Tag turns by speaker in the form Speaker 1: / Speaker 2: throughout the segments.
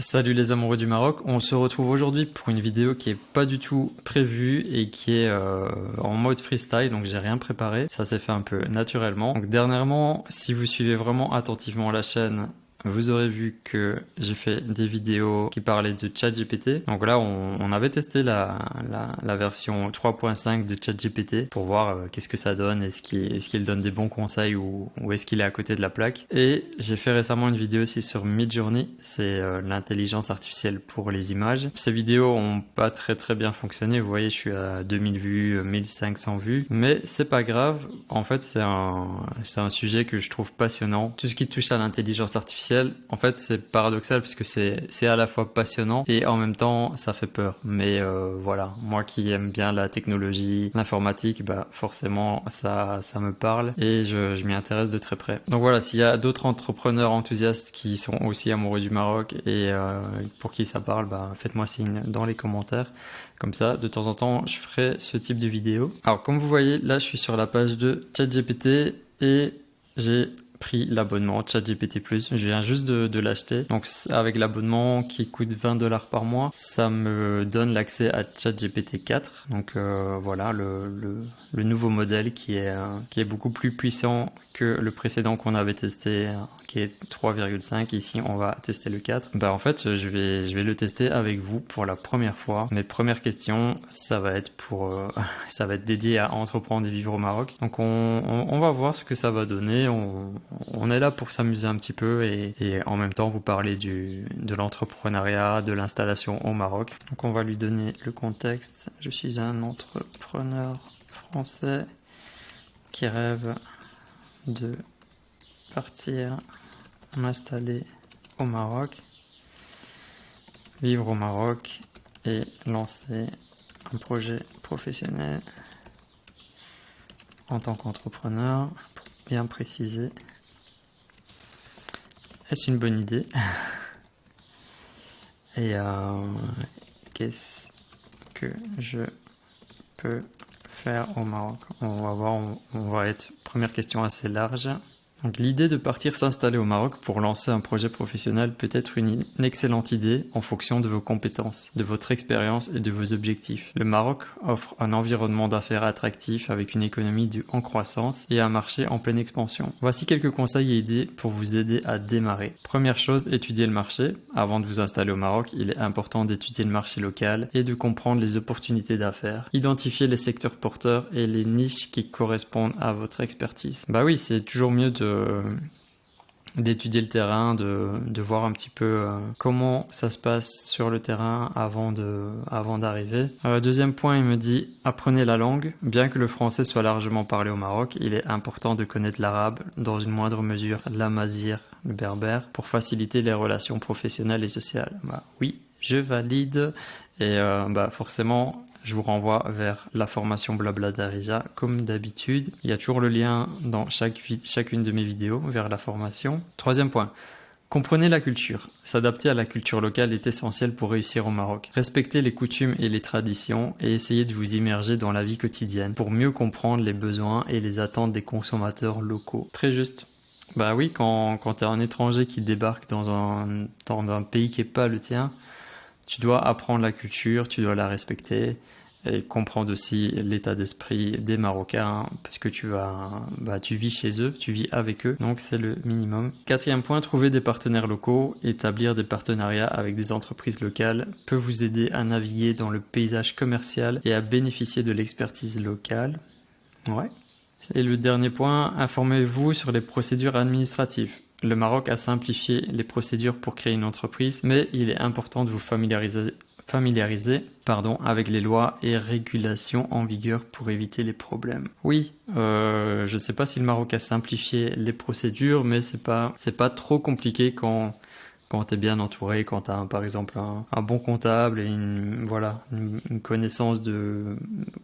Speaker 1: Salut les amoureux du Maroc, on se retrouve aujourd'hui pour une vidéo qui est pas du tout prévue et qui est en mode freestyle, donc j'ai rien préparé, ça s'est fait un peu naturellement. Donc dernièrement, si vous suivez vraiment attentivement la chaîne, vous aurez vu que j'ai fait des vidéos qui parlaient de ChatGPT. Donc là, on avait testé la version 3.5 de ChatGPT pour voir qu'est-ce que ça donne, est-ce qu'il donne des bons conseils ou est-ce qu'il est à côté de la plaque. Et j'ai fait récemment une vidéo aussi sur Midjourney, c'est l'intelligence artificielle pour les images. Ces vidéos ont pas très bien fonctionné, vous voyez, je suis à 2000 vues, 1500 vues, mais c'est pas grave. En fait, c'est un sujet que je trouve passionnant. Tout ce qui touche à l'intelligence artificielle, en fait, c'est paradoxal puisque c'est à la fois passionnant et en même temps, ça fait peur. Mais voilà, moi qui aime bien la technologie, l'informatique, bah forcément, ça me parle et je m'y intéresse de très près. Donc voilà, s'il y a d'autres entrepreneurs enthousiastes qui sont aussi amoureux du Maroc et pour qui ça parle, bah faites-moi signe dans les commentaires. Comme ça, de temps en temps, je ferai ce type de vidéo. Alors, comme vous voyez, là, je suis sur la page de ChatGPT et j'ai pris l'abonnement ChatGPT+. Je viens juste de l'acheter. Donc, avec l'abonnement qui coûte 20$ par mois, ça me donne l'accès à ChatGPT 4. Donc, voilà, le nouveau modèle qui est beaucoup plus puissant que le précédent qu'on avait testé, qui est 3,5. Ici, on va tester le 4. Bah, en fait, je vais le tester avec vous pour la première fois. Mes premières questions, ça va être ça va être dédié à entreprendre et vivre au Maroc. Donc, on va voir ce que ça va donner. On est là pour s'amuser un petit peu et en même temps vous parler de l'entrepreneuriat, de l'installation au Maroc. Donc, on va lui donner le contexte. Je suis un entrepreneur français qui rêve de partir m'installer au Maroc, vivre au Maroc et lancer un projet professionnel en tant qu'entrepreneur, pour bien préciser. Est-ce une bonne idée? Et qu'est-ce que je peux faire au Maroc? On va voir, on va être première question assez large. Donc l'idée de partir s'installer au Maroc pour lancer un projet professionnel peut être une excellente idée en fonction de vos compétences, de votre expérience et de vos objectifs. Le Maroc offre un environnement d'affaires attractif avec une économie en croissance et un marché en pleine expansion. Voici quelques conseils et idées pour vous aider à démarrer. Première chose, étudier le marché. Avant de vous installer au Maroc, il est important d'étudier le marché local et de comprendre les opportunités d'affaires. Identifier les secteurs porteurs et les niches qui correspondent à votre expertise. Bah oui, c'est toujours mieux d'étudier le terrain, de voir un petit peu comment ça se passe sur le terrain avant d'arriver. Deuxième point, il me dit apprenez la langue. Bien que le français soit largement parlé au Maroc, il est important de connaître l'arabe, dans une moindre mesure l'amazigh, le berbère, pour faciliter les relations professionnelles et sociales. Bah oui, je valide et bah forcément je vous renvoie vers la formation Blabla d'Arija comme d'habitude. Il y a toujours le lien dans chacune de mes vidéos vers la formation. Troisième point. Comprenez la culture. S'adapter à la culture locale est essentiel pour réussir au Maroc. Respectez les coutumes et les traditions et essayez de vous immerger dans la vie quotidienne pour mieux comprendre les besoins et les attentes des consommateurs locaux. Très juste. Bah oui, quand tu es un étranger qui débarque dans un pays qui n'est pas le tien, tu dois apprendre la culture, tu dois la respecter et comprendre aussi l'état d'esprit des Marocains parce que tu vis chez eux, tu vis avec eux, donc c'est le minimum. Quatrième point, trouver des partenaires locaux. Établir des partenariats avec des entreprises locales peut vous aider à naviguer dans le paysage commercial et à bénéficier de l'expertise locale. Ouais. Et le dernier point, informez-vous sur les procédures administratives. Le Maroc a simplifié les procédures pour créer une entreprise, mais il est important de vous familiariser avec les lois et régulations en vigueur pour éviter les problèmes. Oui, je ne sais pas si le Maroc a simplifié les procédures, mais c'est pas trop compliqué quand tu es bien entouré, quand tu as par exemple un bon comptable et une connaissance de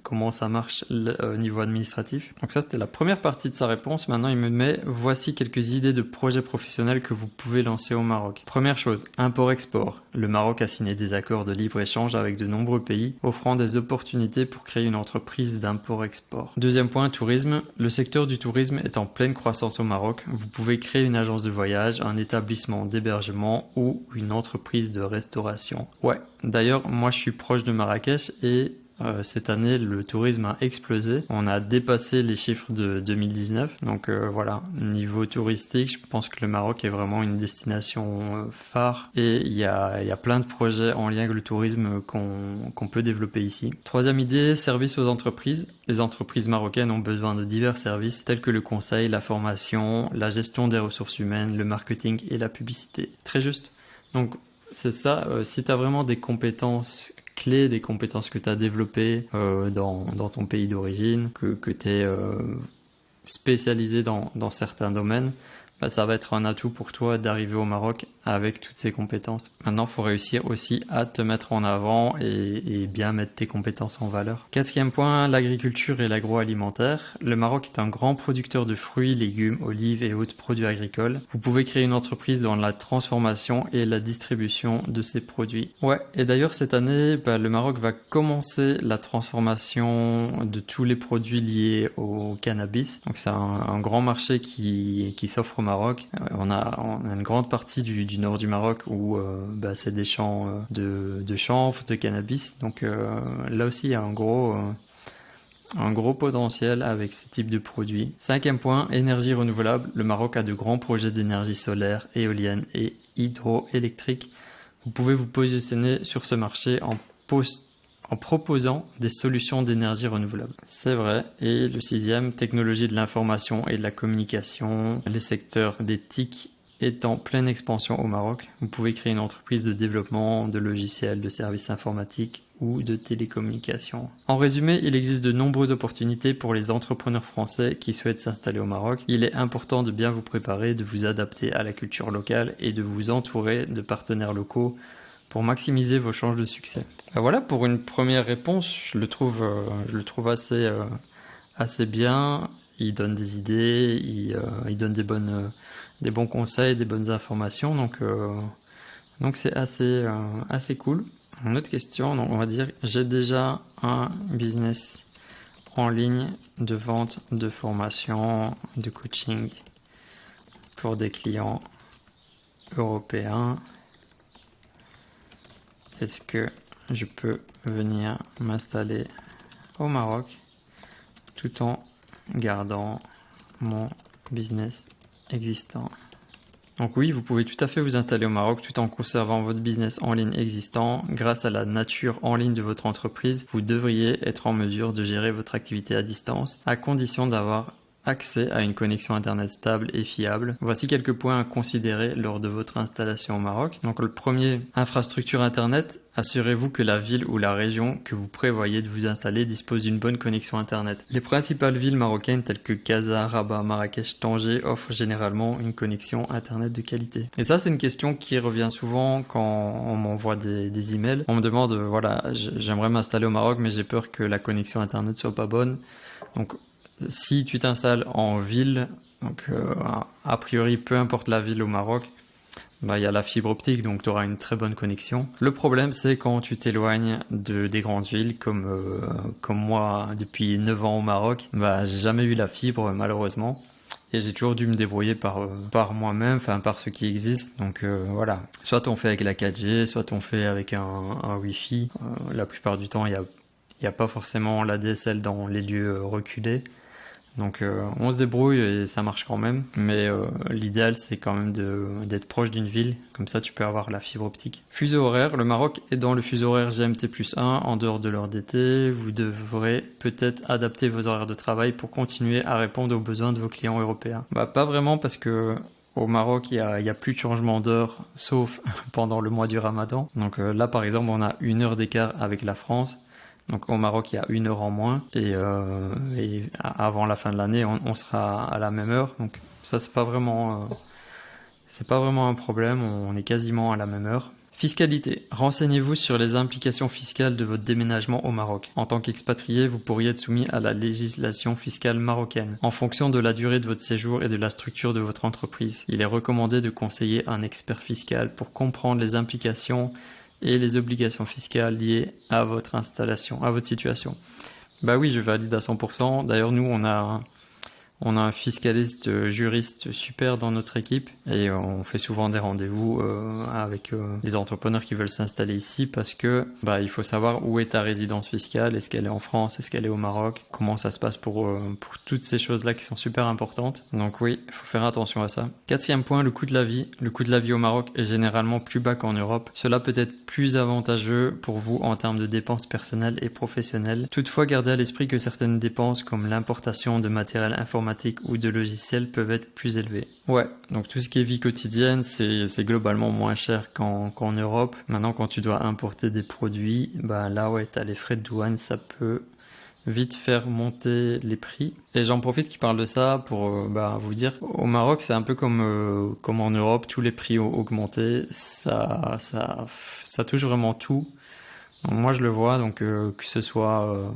Speaker 1: comment ça marche au niveau administratif. Donc ça, c'était la première partie de sa réponse. Maintenant, il me met voici quelques idées de projets professionnels que vous pouvez lancer au Maroc. Première chose, import-export. Le Maroc a signé des accords de libre-échange avec de nombreux pays, offrant des opportunités pour créer une entreprise d'import-export. Deuxième point, tourisme. Le secteur du tourisme est en pleine croissance au Maroc. Vous pouvez créer une agence de voyage, un établissement d'hébergement restaurant ou une entreprise de restauration. Ouais, d'ailleurs, moi je suis proche de Marrakech et cette année, le tourisme a explosé. On a dépassé les chiffres de 2019. Donc voilà, niveau touristique, je pense que le Maroc est vraiment une destination phare. Et il y a plein de projets en lien avec le tourisme qu'on peut développer ici. Troisième idée, service aux entreprises. Les entreprises marocaines ont besoin de divers services tels que le conseil, la formation, la gestion des ressources humaines, le marketing et la publicité. Très juste. Donc c'est ça, si tu as vraiment des compétences clés, des compétences que tu as développées dans ton pays d'origine, que tu es spécialisé dans certains domaines, bah, ça va être un atout pour toi d'arriver au Maroc avec toutes ces compétences. Maintenant, il faut réussir aussi à te mettre en avant et bien mettre tes compétences en valeur. Quatrième point, l'agriculture et l'agroalimentaire. Le Maroc est un grand producteur de fruits, légumes, olives et autres produits agricoles. Vous pouvez créer une entreprise dans la transformation et la distribution de ces produits. Ouais, et d'ailleurs cette année, bah, le Maroc va commencer la transformation de tous les produits liés au cannabis. Donc c'est un grand marché qui s'offre au Maroc. On a une grande partie du nord du Maroc où bah, c'est des champs de chanvre, de cannabis. Donc là aussi, il y a un gros potentiel avec ce type de produits. Cinquième point, énergie renouvelable. Le Maroc a de grands projets d'énergie solaire, éolienne et hydroélectrique. Vous pouvez vous positionner sur ce marché en proposant des solutions d'énergie renouvelable. C'est vrai. Et le sixième, technologie de l'information et de la communication. Les secteurs des TIC est en pleine expansion au Maroc. Vous pouvez créer une entreprise de développement de logiciels, de services informatiques ou de télécommunications. En résumé, il existe de nombreuses opportunités pour les entrepreneurs français qui souhaitent s'installer au Maroc. Il est important de bien vous préparer, de vous adapter à la culture locale et de vous entourer de partenaires locaux pour maximiser vos chances de succès. Ben voilà pour une première réponse, je le trouve assez bien. Il donne des idées, il donne des bons conseils, des bonnes informations, donc c'est assez cool. Une autre question, donc on va dire j'ai déjà un business en ligne de vente, de formation, de coaching pour des clients européens. Est-ce que je peux venir m'installer au Maroc tout en gardant mon business existant? Donc oui, vous pouvez tout à fait vous installer au Maroc tout en conservant votre business en ligne existant. Grâce à la nature en ligne de votre entreprise, vous devriez être en mesure de gérer votre activité à distance, à condition d'avoir accès à une connexion internet stable et fiable. Voici quelques points à considérer lors de votre installation au Maroc. Donc le premier, infrastructure internet. Assurez-vous que la ville ou la région que vous prévoyez de vous installer dispose d'une bonne connexion internet. Les principales villes marocaines telles que Casa, Rabat, Marrakech, Tanger offrent généralement une connexion internet de qualité. Et ça, c'est une question qui revient souvent quand on m'envoie des emails. On me demande, voilà, j'aimerais m'installer au Maroc, mais j'ai peur que la connexion internet soit pas bonne. Donc si tu t'installes en ville, donc a priori peu importe la ville au Maroc, bah, y a la fibre optique, donc tu auras une très bonne connexion. Le problème, c'est quand tu t'éloignes des grandes villes, comme moi depuis 9 ans au Maroc, bah, j'ai jamais eu la fibre malheureusement. Et j'ai toujours dû me débrouiller par moi-même, enfin par ce qui existe. Donc voilà, soit on fait avec la 4G, soit on fait avec un Wi-Fi. La plupart du temps, il y a pas forcément la DSL dans les lieux reculés. Donc on se débrouille et ça marche quand même, mais l'idéal c'est quand même d'être proche d'une ville, comme ça tu peux avoir la fibre optique. Fuseau horaire, le Maroc est dans le fuseau horaire GMT+1 en dehors de l'heure d'été. Vous devrez peut-être adapter vos horaires de travail pour continuer à répondre aux besoins de vos clients européens. Bah pas vraiment parce que au Maroc, il y a plus de changement d'heure, sauf pendant le mois du Ramadan. Donc là par exemple on a 1 heure d'écart avec la France. Donc au Maroc, il y a 1 heure en moins et avant la fin de l'année, on sera à la même heure. Donc ça, c'est pas vraiment un problème. On est quasiment à la même heure. Fiscalité. Renseignez-vous sur les implications fiscales de votre déménagement au Maroc. En tant qu'expatrié, vous pourriez être soumis à la législation fiscale marocaine. En fonction de la durée de votre séjour et de la structure de votre entreprise, il est recommandé de conseiller un expert fiscal pour comprendre les implications et les obligations fiscales liées à votre installation, à votre situation. Bah oui, je valide à 100%. D'ailleurs, nous, on a On a un fiscaliste juriste super dans notre équipe et on fait souvent des rendez-vous avec les entrepreneurs qui veulent s'installer ici parce que il faut savoir où est ta résidence fiscale, est-ce qu'elle est en France, est-ce qu'elle est au Maroc, comment ça se passe pour toutes ces choses-là qui sont super importantes. Donc oui, il faut faire attention à ça. Quatrième point, le coût de la vie. Le coût de la vie au Maroc est généralement plus bas qu'en Europe. Cela peut être plus avantageux pour vous en termes de dépenses personnelles et professionnelles. Toutefois, gardez à l'esprit que certaines dépenses comme l'importation de matériel informatique ou de logiciels peuvent être plus élevées. Ouais, donc tout ce qui est vie quotidienne, c'est globalement moins cher qu'en Europe. Maintenant, quand tu dois importer des produits, là ouais, t'as les frais de douane, ça peut vite faire monter les prix. Et j'en profite qui parle de ça pour vous dire, au Maroc, c'est un peu comme en Europe, tous les prix ont augmenté, ça touche vraiment tout. Donc, moi, je le vois, donc que ce soit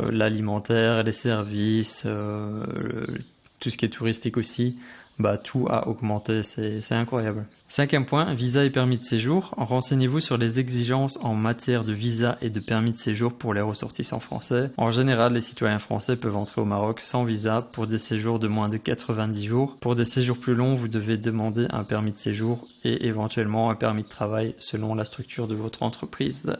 Speaker 1: l'alimentaire, les services, tout ce qui est touristique aussi, tout a augmenté, c'est incroyable. Cinquième point, visa et permis de séjour. Renseignez-vous sur les exigences en matière de visa et de permis de séjour pour les ressortissants français. En général, les citoyens français peuvent entrer au Maroc sans visa pour des séjours de moins de 90 jours. Pour des séjours plus longs, vous devez demander un permis de séjour et éventuellement un permis de travail selon la structure de votre entreprise.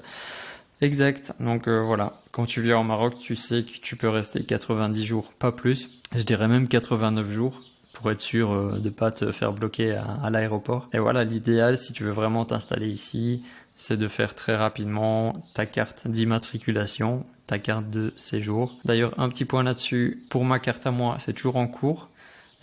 Speaker 1: Exact, donc voilà, quand tu viens au Maroc, tu sais que tu peux rester 90 jours, pas plus, je dirais même 89 jours pour être sûr de ne pas te faire bloquer à l'aéroport. Et voilà, l'idéal si tu veux vraiment t'installer ici, c'est de faire très rapidement ta carte d'immatriculation, ta carte de séjour. D'ailleurs, un petit point là-dessus, pour ma carte à moi, c'est toujours en cours.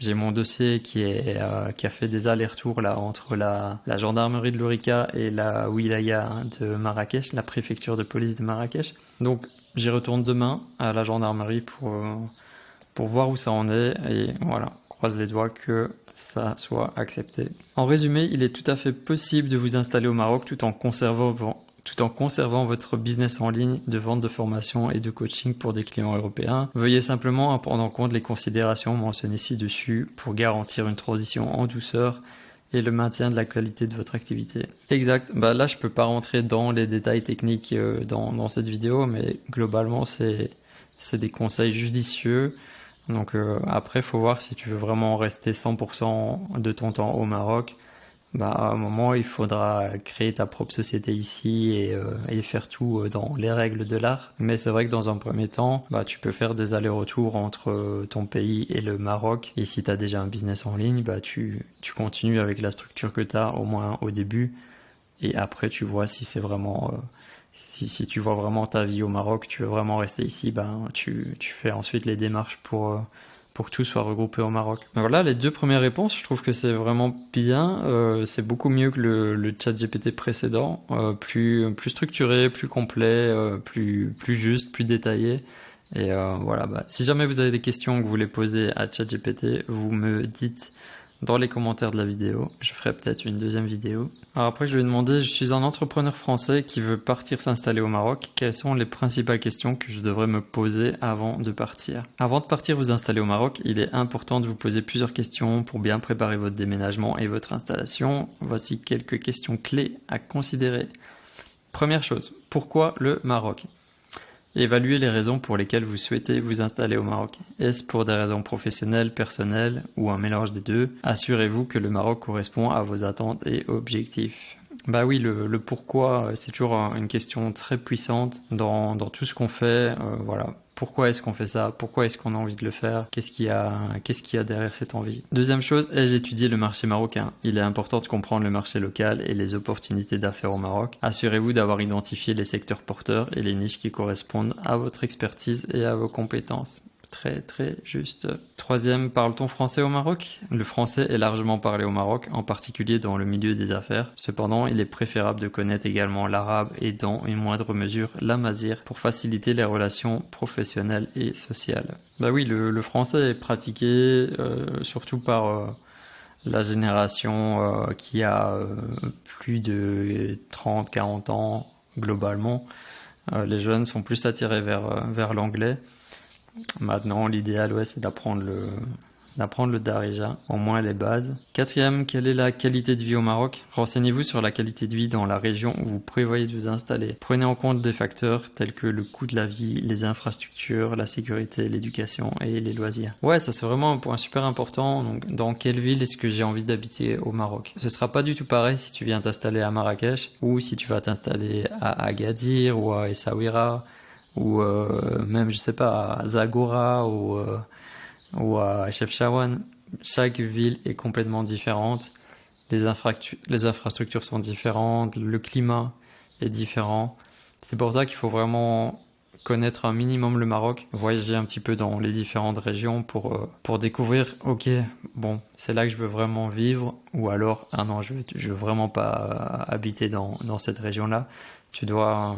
Speaker 1: J'ai mon dossier qui a fait des allers-retours là entre la gendarmerie de l'Ourika et la wilaya de Marrakech, la préfecture de police de Marrakech. Donc j'y retourne demain à la gendarmerie pour voir où ça en est et voilà, croise les doigts que ça soit accepté. En résumé, il est tout à fait possible de vous installer au Maroc tout en conservant votre business en ligne de vente de formation et de coaching pour des clients européens. Veuillez simplement prendre en compte les considérations mentionnées ci-dessus pour garantir une transition en douceur et le maintien de la qualité de votre activité. Exact. Là, je peux pas rentrer dans les détails techniques dans cette vidéo, mais globalement, c'est des conseils judicieux. Donc après, faut voir si tu veux vraiment rester 100% de ton temps au Maroc. À un moment, il faudra créer ta propre société ici et faire tout dans les règles de l'art. Mais c'est vrai que dans un premier temps, tu peux faire des allers-retours entre ton pays et le Maroc. Et si tu as déjà un business en ligne, tu continues avec la structure que tu as, au moins au début. Et après, tu vois si c'est vraiment... si tu vois vraiment ta vie au Maroc, tu veux vraiment rester ici, tu fais ensuite les démarches pour que tout soit regroupé au Maroc. Voilà, les deux premières réponses, je trouve que c'est vraiment bien. C'est beaucoup mieux que le chat GPT précédent, plus structuré, plus complet, plus juste, plus détaillé. Et voilà, si jamais vous avez des questions que vous voulez poser à ChatGPT, vous me dites dans les commentaires de la vidéo. Je ferai peut-être une deuxième vidéo. Alors après, je lui ai demandé, je suis un entrepreneur français qui veut partir s'installer au Maroc. Quelles sont les principales questions que je devrais me poser avant de partir? Avant de partir vous installer au Maroc, il est important de vous poser plusieurs questions pour bien préparer votre déménagement et votre installation. Voici quelques questions clés à considérer. Première chose, pourquoi le Maroc? Évaluez les raisons pour lesquelles vous souhaitez vous installer au Maroc. Est-ce pour des raisons professionnelles, personnelles ou un mélange des deux? Assurez-vous que le Maroc correspond à vos attentes et objectifs. Oui, le pourquoi, c'est toujours une question très puissante dans tout ce qu'on fait. Voilà. Pourquoi est-ce qu'on fait ça? Pourquoi est-ce qu'on a envie de le faire? Qu'est-ce qu'il y a derrière cette envie? Deuxième chose, ai-je étudié le marché marocain? Il est important de comprendre le marché local et les opportunités d'affaires au Maroc. Assurez-vous d'avoir identifié les secteurs porteurs et les niches qui correspondent à votre expertise et à vos compétences. Très très juste. Troisième, parle-t-on français au Maroc? Le français est largement parlé au Maroc, en particulier dans le milieu des affaires. Cependant, il est préférable de connaître également l'arabe et dans une moindre mesure l'amazigh pour faciliter les relations professionnelles et sociales. Oui, le français est pratiqué surtout par la génération qui a plus de 30-40 ans globalement. Les jeunes sont plus attirés vers l'anglais. Maintenant, l'idéal, c'est d'apprendre d'apprendre le darija, au moins les bases. Quatrième, quelle est la qualité de vie au Maroc? Renseignez-vous sur la qualité de vie dans la région où vous prévoyez de vous installer. Prenez en compte des facteurs tels que le coût de la vie, les infrastructures, la sécurité, l'éducation et les loisirs. Ouais, ça c'est vraiment un point super important. Donc, dans quelle ville est-ce que j'ai envie d'habiter au Maroc? Ce sera pas du tout pareil si tu viens t'installer à Marrakech ou si tu vas t'installer à Agadir ou à Essaouira ou même, je sais pas, à Zagora ou à Chefchaouen. Chaque ville est complètement différente. Les infrastructures sont différentes, le climat est différent. C'est pour ça qu'il faut vraiment connaître un minimum le Maroc, voyager un petit peu dans les différentes régions pour découvrir, ok, bon, c'est là que je veux vraiment vivre, ou alors, ah non, je veux vraiment pas habiter dans cette région-là. Tu dois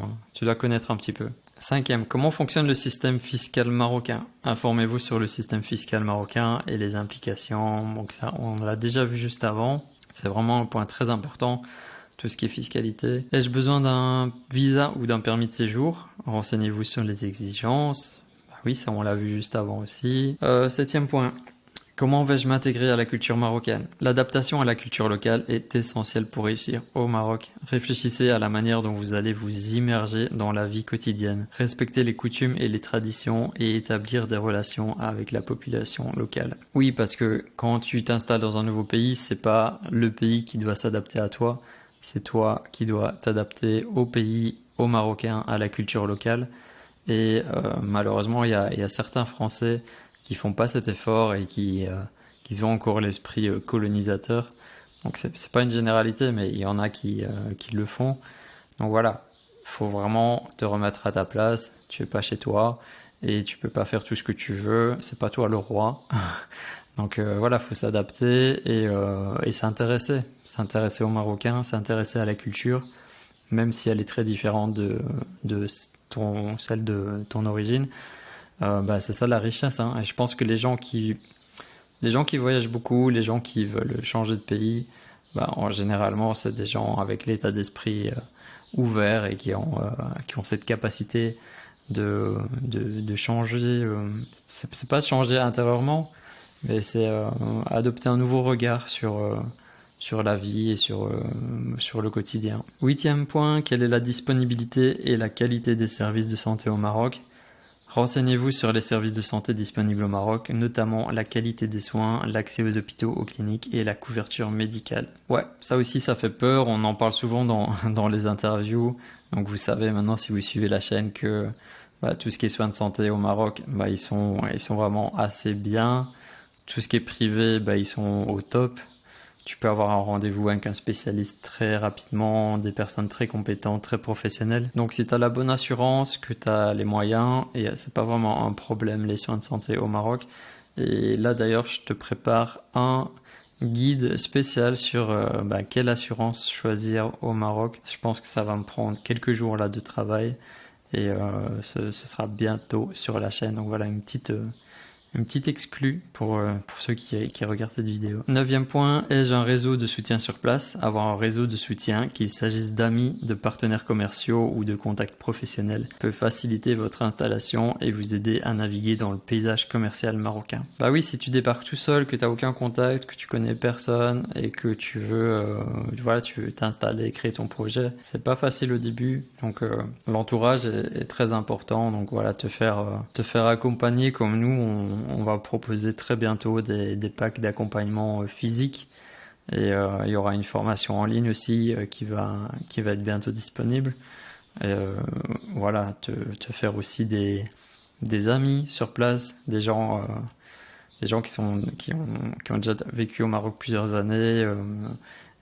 Speaker 1: connaître un petit peu. Cinquième, comment fonctionne le système fiscal marocain? Informez-vous sur le système fiscal marocain et les implications. Donc ça, on l'a déjà vu juste avant. C'est vraiment un point très important, tout ce qui est fiscalité. Ai-je besoin d'un visa ou d'un permis de séjour? Renseignez-vous sur les exigences. Bah oui, ça on l'a vu juste avant aussi. Septième point. Comment vais-je m'intégrer à la culture marocaine? L'adaptation à la culture locale est essentielle pour réussir au Maroc. Réfléchissez à la manière dont vous allez vous immerger dans la vie quotidienne. Respectez les coutumes et les traditions et établir des relations avec la population locale. Oui, parce que quand tu t'installes dans un nouveau pays, c'est pas le pays qui doit s'adapter à toi, c'est toi qui dois t'adapter au pays, aux Marocains, à la culture locale. Et malheureusement, il y a certains Français qui font pas cet effort et qui ont encore l'esprit colonisateur. Donc c'est pas une généralité, mais il y en a qui le font. Donc voilà, faut vraiment te remettre à ta place. Tu es pas chez toi et tu peux pas faire tout ce que tu veux. C'est pas toi le roi. Donc voilà, faut s'adapter et s'intéresser. S'intéresser aux Marocains, s'intéresser à la culture, même si elle est très différente de celle de ton origine. Bah, c'est ça la richesse, hein. Et je pense que les gens qui voyagent beaucoup, les gens qui veulent changer de pays, bah, généralement, c'est des gens avec l'état d'esprit ouvert et qui ont cette capacité de changer. C'est pas changer intérieurement, mais c'est adopter un nouveau regard sur la vie et sur le quotidien. Huitième point, quelle est la disponibilité et la qualité des services de santé au Maroc? Renseignez-vous sur les services de santé disponibles au Maroc, notamment la qualité des soins, l'accès aux hôpitaux, aux cliniques et la couverture médicale. Ouais, ça aussi ça fait peur, on en parle souvent dans les interviews. Donc vous savez maintenant si vous suivez la chaîne que tout ce qui est soins de santé au Maroc, ils sont vraiment assez bien. Tout ce qui est privé, ils sont au top. Tu peux avoir un rendez-vous avec un spécialiste très rapidement, des personnes très compétentes, très professionnelles. Donc si tu as la bonne assurance, que tu as les moyens, et c'est pas vraiment un problème les soins de santé au Maroc. Et là d'ailleurs, je te prépare un guide spécial sur quelle assurance choisir au Maroc. Je pense que ça va me prendre quelques jours là de travail et ce sera bientôt sur la chaîne. Donc voilà une petite exclue pour ceux qui regardent cette vidéo. Neuvième point, ai-je un réseau de soutien sur place? Avoir un réseau de soutien, qu'il s'agisse d'amis, de partenaires commerciaux ou de contacts professionnels, peut faciliter votre installation et vous aider à naviguer dans le paysage commercial marocain. Bah oui, si tu débarques tout seul, que tu n'as aucun contact, que tu connais personne et que tu veux t'installer, créer ton projet, c'est pas facile au début. Donc l'entourage est très important. Donc voilà, te faire accompagner comme nous, on va proposer très bientôt des packs d'accompagnement physique et il y aura une formation en ligne aussi qui va être bientôt disponible. Et, voilà, te faire aussi des amis sur place, des gens qui ont déjà vécu au Maroc plusieurs années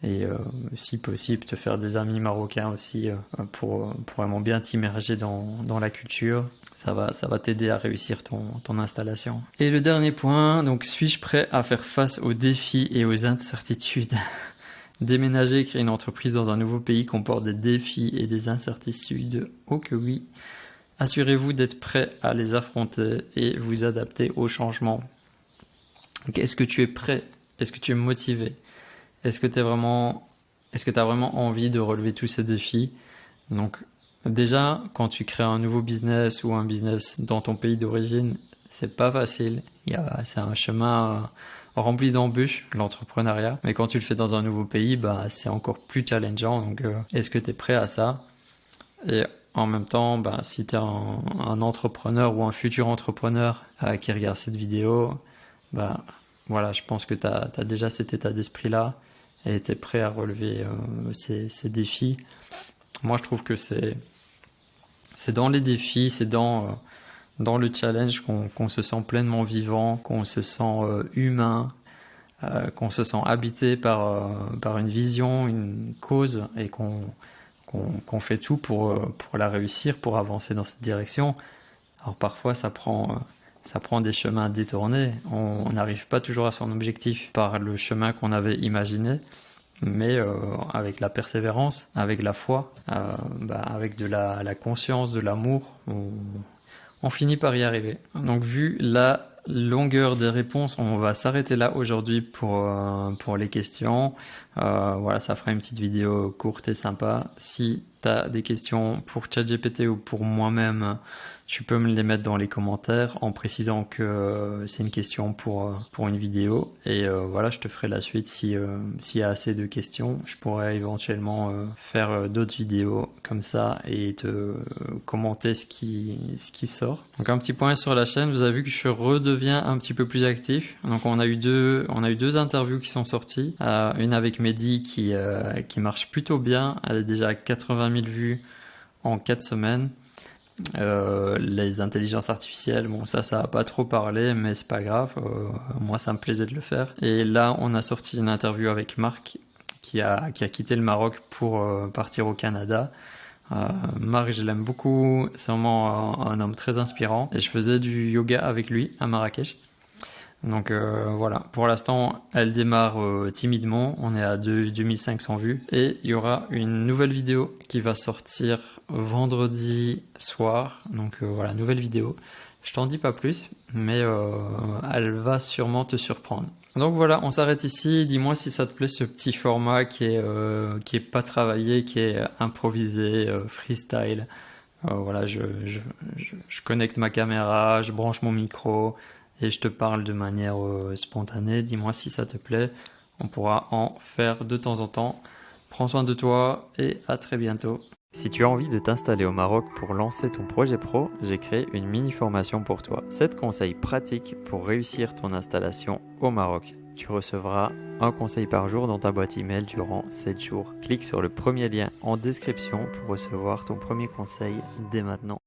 Speaker 1: et si possible te faire des amis marocains aussi pour vraiment bien t'immerger dans la culture. Ça va t'aider à réussir ton installation. Et le dernier point, donc suis-je prêt à faire face aux défis et aux incertitudes? Déménager et créer une entreprise dans un nouveau pays comporte des défis et des incertitudes. Oh que oui. Assurez-vous d'être prêt à les affronter et vous adapter aux changements. Donc, est-ce que tu es prêt? Est-ce que tu es motivé? Est-ce que tu as vraiment envie de relever tous ces défis? Donc, déjà, quand tu crées un nouveau business ou un business dans ton pays d'origine, c'est pas facile. C'est un chemin rempli d'embûches, l'entrepreneuriat. Mais quand tu le fais dans un nouveau pays, bah, c'est encore plus challengeant. Donc, est-ce que tu es prêt à ça? Et en même temps, bah, si tu es un entrepreneur ou un futur entrepreneur qui regarde cette vidéo, bah, voilà, je pense que tu as déjà cet état d'esprit-là et tu es prêt à relever ces défis. Moi, je trouve que c'est dans les défis, c'est dans le challenge qu'on se sent pleinement vivant, qu'on se sent humain, qu'on se sent habité par une vision, une cause, et qu'on fait tout pour la réussir, pour avancer dans cette direction. Alors parfois ça prend des chemins détournés, on n'arrive pas toujours à son objectif par le chemin qu'on avait imaginé, mais avec la persévérance, avec la foi, avec de la conscience, de l'amour, on finit par y arriver. Donc vu la longueur des réponses, on va s'arrêter là aujourd'hui pour les questions. Voilà, ça fera une petite vidéo courte et sympa. Si tu as des questions pour ChatGPT ou pour moi-même, tu peux me les mettre dans les commentaires en précisant que c'est une question pour une vidéo. Et voilà, je te ferai la suite s'il y a assez de questions. Je pourrais éventuellement faire d'autres vidéos comme ça et te commenter ce qui sort. Donc un petit point sur la chaîne, vous avez vu que je redeviens un petit peu plus actif. Donc on a eu deux interviews qui sont sorties. Une avec Mehdi qui marche plutôt bien. Elle est déjà à 80 000 vues en 4 semaines. Les intelligences artificielles, bon ça a pas trop parlé, mais c'est pas grave, moi ça me plaisait de le faire. Et là on a sorti une interview avec Marc qui a quitté le Maroc pour partir au Canada. Marc, je l'aime beaucoup, c'est vraiment un homme très inspirant et je faisais du yoga avec lui à Marrakech. Donc voilà, pour l'instant elle démarre timidement, on est à 2500 vues et il y aura une nouvelle vidéo qui va sortir vendredi soir. Donc voilà, nouvelle vidéo. Je t'en dis pas plus, mais elle va sûrement te surprendre. Donc voilà, on s'arrête ici. Dis-moi si ça te plaît ce petit format qui est pas travaillé, qui est improvisé, freestyle. Voilà, je connecte ma caméra, je branche mon micro et je te parle de manière spontanée. Dis-moi si ça te plaît. On pourra en faire de temps en temps. Prends soin de toi et à très bientôt. Si tu as envie de t'installer au Maroc pour lancer ton projet pro, j'ai créé une mini formation pour toi. 7 conseils pratiques pour réussir ton installation au Maroc. Tu recevras un conseil par jour dans ta boîte email durant 7 jours. Clique sur le premier lien en description pour recevoir ton premier conseil dès maintenant.